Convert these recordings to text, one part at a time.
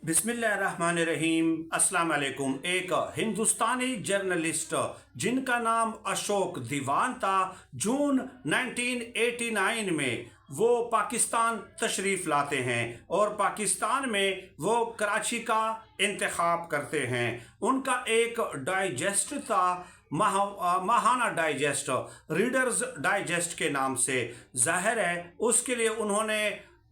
बिस्मिल्लाहिर्रहमानिर्रहीम। अस्सलाम वालेकुम। एक हिंदुस्तानी जर्नलिस्ट जिनका नाम अशोक दीवान था, जून 1989 में वो पाकिस्तान तशरीफ़ लाते हैं और पाकिस्तान में वो कराची का इंतखाब करते हैं। उनका एक डाइजेस्ट था, माहाना डाइजेस्ट, रीडर्स डाइजेस्ट के नाम से। ज़ाहिर है उसके लिए उन्होंने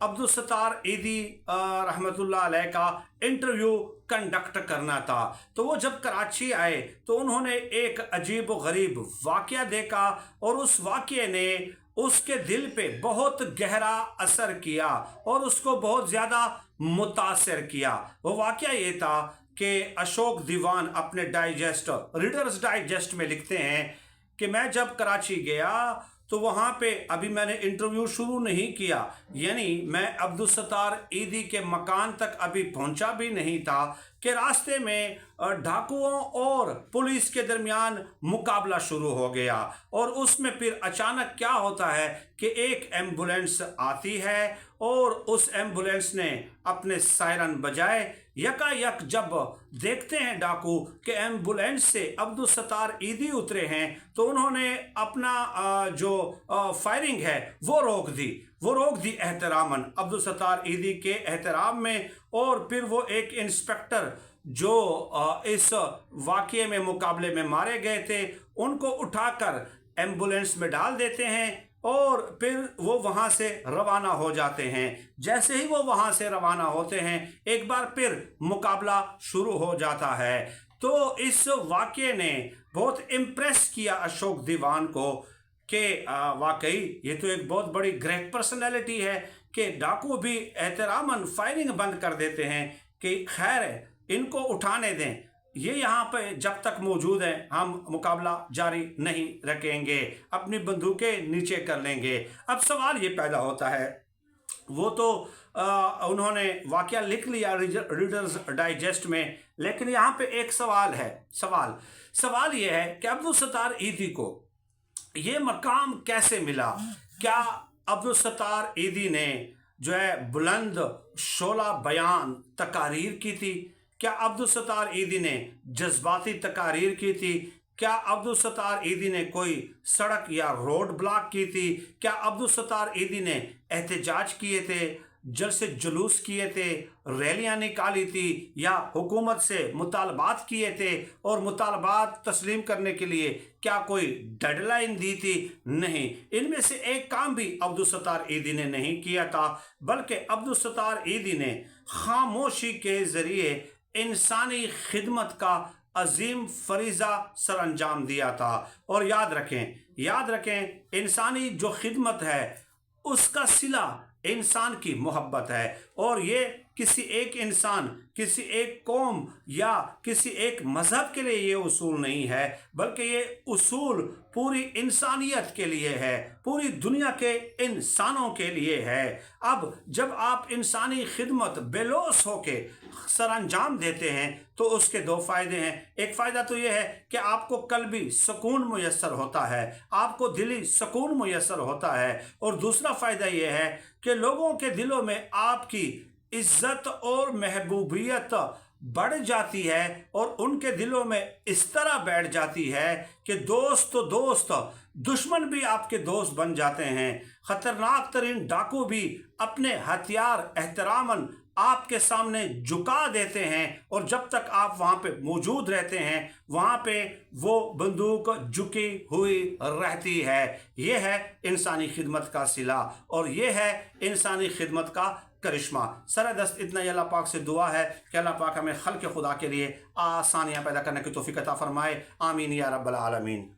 अब्दुल सत्तार ईदी रहमतुल्लाह अलैह का इंटरव्यू कंडक्ट करना था। तो वो जब कराची आए तो उन्होंने एक अजीब व गरीब वाक़या देखा और उस वाक़ये ने उसके दिल पे बहुत गहरा असर किया और उसको बहुत ज़्यादा मुतासिर किया। वो वाक़या ये था कि अशोक दीवान अपने डाइजेस्ट, रीडर्स डाइजेस्ट में लिखते हैं कि मैं जब कराची गया तो वहाँ पे अभी मैंने इंटरव्यू शुरू नहीं किया, यानी मैं अब्दुल सत्तार ईदी के मकान तक अभी पहुँचा भी नहीं था कि रास्ते में डाकुओं और पुलिस के दरमियान मुकाबला शुरू हो गया। और उसमें फिर अचानक क्या होता है कि एक एम्बुलेंस आती है और उस एम्बुलेंस ने अपने सायरन बजाए। यकायक जब देखते हैं डाकू कि एम्बुलेंस से अब्दुल सत्तार ईदी उतरे हैं तो उन्होंने अपना जो फायरिंग है वो रोक दी एहतरामन, अब्दुल सत्तार ईदी के एहतराम में। और फिर वो एक इंस्पेक्टर जो इस वाक़ये में मुकाबले में मारे गए थे उनको उठाकर एम्बुलेंस में डाल देते हैं और फिर वो वहाँ से रवाना हो जाते हैं। जैसे ही वो वहाँ से रवाना होते हैं एक बार फिर मुकाबला शुरू हो जाता है। तो इस वाक़ये ने बहुत इम्प्रेस किया अशोक दीवान को कि वाकई ये तो एक बहुत बड़ी ग्रेट पर्सनैलिटी है कि डाकू भी एहतरामन फायरिंग बंद कर देते हैं कि खैर इनको उठाने दें, ये यहाँ पे जब तक मौजूद हैं हम मुकाबला जारी नहीं रखेंगे, अपनी बंदूकें नीचे कर लेंगे। अब सवाल ये पैदा होता है, वो तो उन्होंने वाक़या लिख लिया रीडर्स डाइजेस्ट में, लेकिन यहाँ पे एक सवाल है। सवाल ये है कि अब्दुल सत्तार ईदी को ये मकाम कैसे मिला? क्या अब्दुल सत्तार ईदी ने जो है बुलंद शोला बयान तकारीर की थी? क्या अब्दुल सत्तार ईदी ने जज्बाती तकारीर की थी? क्या अब्दुल सत्तार ईदी ने कोई सड़क या रोड ब्लॉक की थी? क्या अब्दुल सत्तार ईदी ने एहतजाज किए थे, जलसे जुलूस किए थे, रैलियां निकाली थी, या हुकूमत से मुतालबात किए थे और मुतालबात तस्लीम करने के लिए क्या कोई डेडलाइन दी थी? नहीं, इनमें से एक काम भी अब्दुल सत्तार ईदी ने नहीं किया था, बल्कि अब्दुल सत्तार ईदी ने खामोशी के ज़रिए इंसानी खिदमत का अजीम फरीज़ा सर अंजाम दिया था। और याद रखें इंसानी जो खिदमत है उसका सिला इंसान की मोहब्बत है। और ये किसी एक इंसान, किसी एक कौम या किसी एक मज़हब के लिए ये उसूल नहीं है, बल्कि ये उसूल पूरी इंसानियत के लिए है, पूरी दुनिया के इंसानों के लिए है। अब जब आप इंसानी खिदमत बेलोस होके सर अंजाम देते हैं तो उसके दो फ़ायदे हैं। एक फ़ायदा तो ये है कि आपको कल्बी सुकून मुयस्सर होता है, आपको दिली सुकून मुयस्सर होता है। और दूसरा फ़ायदा ये है कि लोगों के दिलों में आपकी इज्जत और महबूबियत बढ़ जाती है और उनके दिलों में इस तरह बैठ जाती है कि दोस्त तो दोस्त, दुश्मन भी आपके दोस्त बन जाते हैं। ख़तरनाक तरीन डाकू भी अपने हथियार एहतरामन आपके सामने झुका देते हैं और जब तक आप वहाँ पे मौजूद रहते हैं वहाँ पे वो बंदूक झुकी हुई रहती है। ये है इंसानी खिदमत का सिला और ये है इंसानी खिदमत का करिश्मा। सरदस्त इतना ही अल्लाह पाक से दुआ है कि अल्लाह पाक हमें खल्क़ खुदा के लिए आसानियाँ पैदा करने की तौफ़ीक़ अता फ़रमाए। आमीन या रब्बल आलमीन।